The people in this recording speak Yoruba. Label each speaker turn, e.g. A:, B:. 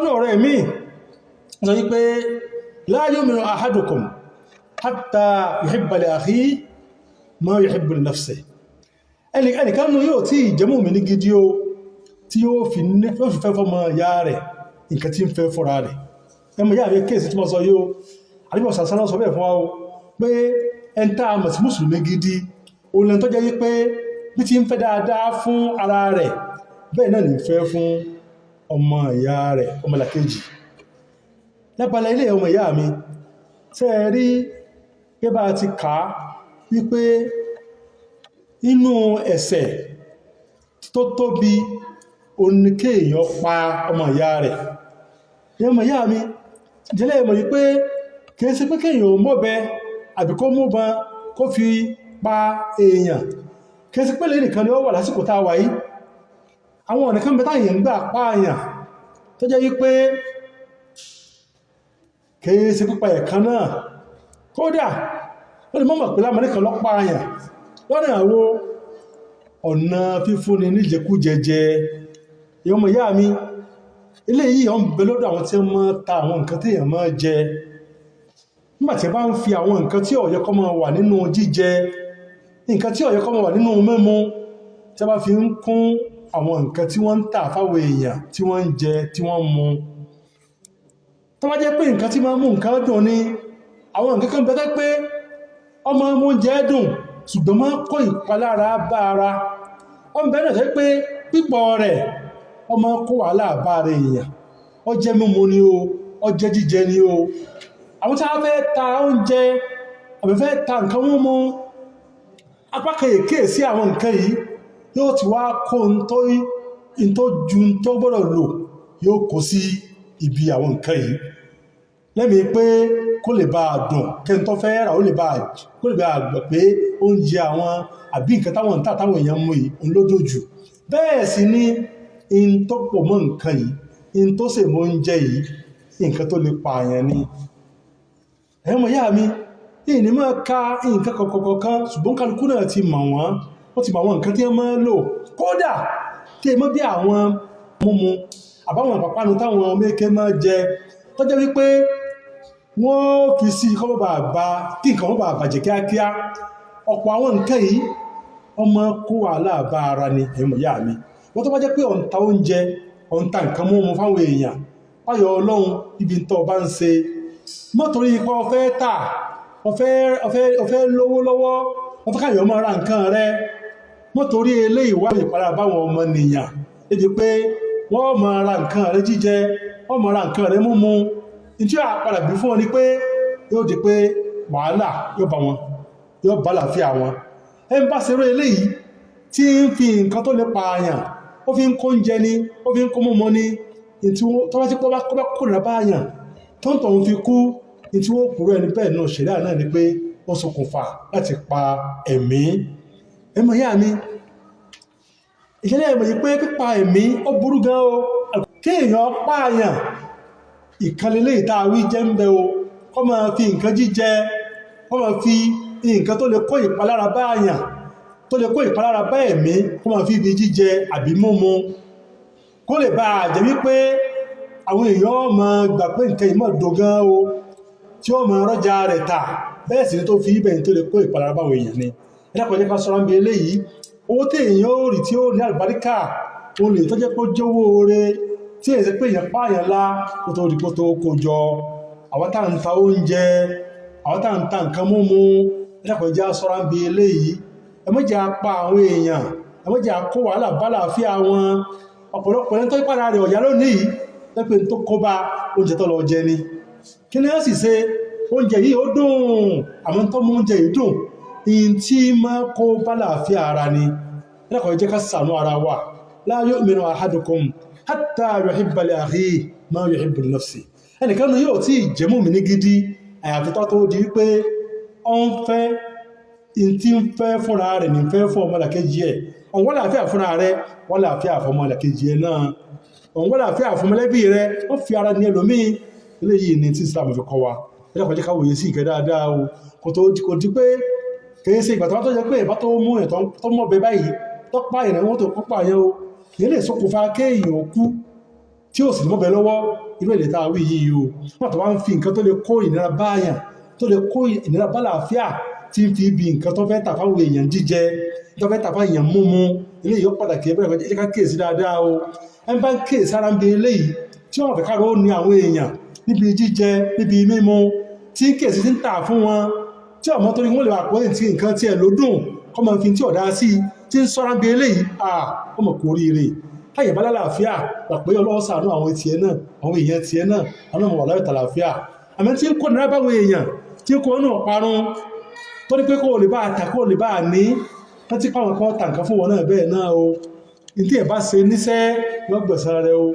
A: sọ́nà ọ̀rẹ́ mi sọ wípé la yu'minu ahadukum hatta yuhibba li akhihi ma yuhibbu li nafsihi ẹnìkan nínú yóò tí ìjẹ́mù mi ní gidi o tí yóò fi fẹ́ fọ́mọ ìyá rẹ̀ nǹkan tí ń fẹ́ fọ́ra rẹ̀ ẹmọ ìyá rẹ̀ kéèsì tí wọ́n sọ yóò àríwọ̀ sàṣánà sọ bẹ́ẹ̀ fún wa o pé ẹntà mọ̀sí mùsùlùmí gidi olè tó jẹ́ wípé bí ti ń fẹ́ dáadáa fún ara rẹ̀ bẹ́ẹ̀ náà ní fẹ́ fún ọmọ ìyá rẹ̀ ọmọlàkejì lápàlá ilé ọmọ ìyá mi tẹ́ rí gẹ́bà ti kà á wípé inú ẹ̀ṣẹ̀ tó tóbi oníkéèyàn pa ọmọ ìyá rẹ̀ ọmọ ìyá mi jẹ́lẹ̀ ìmọ̀ yìí pé kìí sí pé kéèyàn mọ́bẹ àbí kó mú bọn kó fi pa èèyàn kìí sí pé lè nìkan ni ó wà lásìkò tá a wà yìí àwọn ọ̀nà kan bẹ́tà yẹn ń gbà pààyàn tó jẹ́ wípé kìí sí pípa ẹ̀kan náà kódà ó lè mọ́mọ̀ pé lámọ́ nìkan lọ pààyàn wọ́n ní àwọn ọ̀nà fífúnni níjẹkújẹjẹ ìyọmọ ìyá mi ilé yìí ọ̀ ń bẹ lọ́dọ̀ àwọn tí wọ́n ta àwọn nǹkan tí èèyàn máa jẹ nígbàtí bá ń fi àwọn nǹkan tí ó yẹ kó máa wà nínú jíjẹ nǹkan tí ó yẹ kó máa wà nínú mímu tí a bá fi ń kún àwọn nǹkan tí wọ́n ń tà fáwọn èèyàn tí wọ́n ń jẹ tí wọ́n ń mu tó bá jẹ́ pé nǹkan tí máa mú nǹkan dùn ni àwọn nǹkan kan bẹ́tẹ́ pé ọmọ mú jẹ́ dùn ṣùgbọ́n máa kó ìpalára bá ara ọmọ bẹ́ẹ̀ náà pé pípọ̀ rẹ̀ ọmọ kó wàhálà bá ara èèyàn ó jẹ́ mímu ni o ó jẹ́ jíjẹ ni o àwọn tí a fẹ́ ta oúnjẹ àbí fẹ́ ta nǹkan mímu apá kèèké sí àwọn nǹkan yìí yóò ti wá kó ń tó ju tó gbọ́dọ̀ lò yóò kó sí ibi àwọn nǹkan yìí lẹ́mi pé kó lè bá a dùn kẹ́ni tó fẹ́ rà ó lè bá a gbọ́ pé oúnjẹ àwọn àbí nǹkan táwọn ń tà táwọn èèyàn mú yìí ń lódò jù bẹ́ẹ̀ sì ni in tó pọ̀ mọ́ nǹkan yìí in tó sì mọ́ oúnjẹ yìí nǹkan tó lè pààyàn ni ẹ̀mọ̀ yá mi ìní máa ka nǹkan kọ̀kọ̀kan ṣùgbọ́n kálukú náà ti mọ̀ wọ́n ti mọ̀ àwọn nǹkan tí wọ́n máa lò kódà tí èmọ́ bí àwọn múmu àbáwọn àpapánu táwọn méèké máa jẹ tó jẹ́ wípé wọ́n fi sí kí nǹkan wọ́n bá bàjẹ́ kíákíá ọ̀pọ̀ àwọn nǹkan yìí ọmọ kó wàhálà bá ara ni ẹ̀mọ̀ yá mi wọ́n tó bá jẹ́ pé ọ̀ǹta oúnjẹ ọ̀ǹta nǹkan múmu fáwọn èèyàn páyọ̀ ọlọ́run ibi tó bá ń ṣe mọ́tòrí ipa ọ̀fẹ́ tà ọ̀fẹ́ lówó lọ́wọ́ wọ́n fẹ́ káyọ̀ mọ́ ra nǹkan rẹ mọ́tòrí ilé ìwádìí ìpàdà báwọn ọmọ nìyàn ebi pé wọ́n mọ́ ra nǹkan rẹ jíjẹ wọ́n mọ́ ra nǹkan rẹ múmu tí a padà bí fún ọ ni pé yóò di pé wàhálà yóò bá wọn yóò bá làáfíà wọn ẹ ń bá ṣeré eléyìí tí ń fi nǹkan tó lè pa àyàn ó fi ń kó oúnjẹ ni ó fi ń kó mọ́mọ́ ni tó bá ti pọ́ bá kó nira bá àyàn tó ń tọ̀hún fi kú ní tí wọ́n kúrò ẹni bẹ́ẹ̀ náà ṣẹ̀dá náà ni pé ó ṣokùnfà láti pa ẹ̀mí ẹmọ ìyá mi ìṣẹ̀lẹ̀ ẹ̀mọ̀ yìí pé pípa ẹ̀mí ó burú gan o kéèyàn pààyàn ìkànlélé ìtàwí jẹ́ ń bẹ o kọ́ máa fi nǹkan jíjẹ kọ́ máa fi nǹkan tó lè kó ìpalára bá àyàn tó lè kó ìpalára bá ẹ̀mí kọ́ máa fi ibi jíjẹ àbí mímu kó lè bá jẹ́ wípé àwọn èèyàn máa gbà pé nǹkan ìmọ̀ dògán o tí ó máa rọ́jà rẹ̀ tà bẹ́ẹ̀ sì ni tó fi ibẹ̀ tó lè kó ìpalára báwọn èèyàn ni ẹ̀dàpọ̀jẹ́ ká sọ́rọ̀ ń bí eléyìí owó tí èèyàn ó rí tí ó ní àlùbáríkà o lè tó jẹ́ pé jówó oore tí èyí sí pé èèyàn pààyàn lá kó tó rí kó tó kó jọ àwọn tá ń ta oúnjẹ àwọn tá ń ta nǹkan múmu ẹ̀dàpọ̀jẹ́ sọ́rọ̀ ń bí eléyìí ẹ má jẹ́ apá àwọn èèyàn ẹ má jẹ́ kó wàhálà bá làáfíà wọn ọ̀pọ̀lọpọ̀ ẹni tó ìpàdà rẹ̀ ọ̀yá lónìí lẹ́pẹ́ tó kó bá oúnjẹ tó lọ jẹ ni kí ni wọ́n sì ṣe oúnjẹ yìí ó dùn àmọ́ tó mú oúnjẹ yìí dùn in tí máa kó bá làáfíà ara ni ẹlẹ́kọ̀ọ́ jẹ́ ká ṣàánú ara wa la yu'minu ahadukum hatta yuhibba li akhihi ma yuhibbu li nafsihi ẹnìkan ní yóò tí ìjẹ́mú mi ní gidi àyàfi tó di wípé ọ ń fẹ́ in tí ń fẹ́ fúnra rẹ̀ ní fẹ́ fún ọmọlàkejì ẹ̀ ọ̀n wọ́n làáfíà fúnra rẹ̀ wọ́n làáfíà fún ọmọlàkejì ẹ̀ náà ọ̀n wọ́n làáfíà fún mọ̀lẹ́bí rẹ̀ wọ́n fi ara ní ẹlòmíì eléyìí ni tí Islam fi kọ́ wa ẹlẹ́kọ̀ọ́ jẹ́ ká wòye sí ìkẹ́ dáadáa o kò di pé kìí ṣe ìgbà tó jẹ́ pé ìbá tó mú ẹ̀ tó mọ́ bẹ báyìí tó pa ìrìn wọ́n tó kópa yẹn o kìí lè ṣokùnfà kéèyàn kú tí ó sì mọ́bẹ̀ lọ́wọ́ irú èdè tá a wí yìí o wọ́n tó bá ń fi nǹkan tó lè kó ìnira báyàn tó lè kó ìnira bá làáfíà tí ń fi ibi nǹkan tó fẹ́ tà fáwọn èèyàn jíjẹ tó fẹ́ tà fáwọn èèyàn múmu eléyìí ó pàtàkì ẹgbẹ́ ẹ̀kọ́ ká kíyèsí dáadáa o ẹ bá ń kíyèsí ara ń bi eléyìí tí wọ́n fẹ́ káàró ní àwọn èèyàn níbi jíjẹ níbi mímu tí ń kíyèsí ti ń tà fún wọn tí ọmọ tó ní wọ́n lè wà pọ́ tí nǹkan tí ẹ̀ lódùn kọ́ mọ́ fi tí ọ̀dá sí tí ń sọ́ra ń bi eléyìí ọmọ kò ríire táyẹ̀ bá lálàáfíà wà pé Ọlọ́run ṣàánú àwọn tiẹ̀ náà àwọn èèyàn tiẹ̀ náà àwọn ọmọ wà láyọ̀ tàlàáfíà àmọ́ tí ń kó nira báwọn èèyàn tí kò náà parun tó ní pé kó lè bá àtà kó lè bá ní wọ́n ti pàwọn kan tàǹkan fún wọn náà bẹ́ẹ̀ náà o ní tí ẹ̀ bá ṣe níṣẹ́ wọ́n gbẹ̀san rẹ o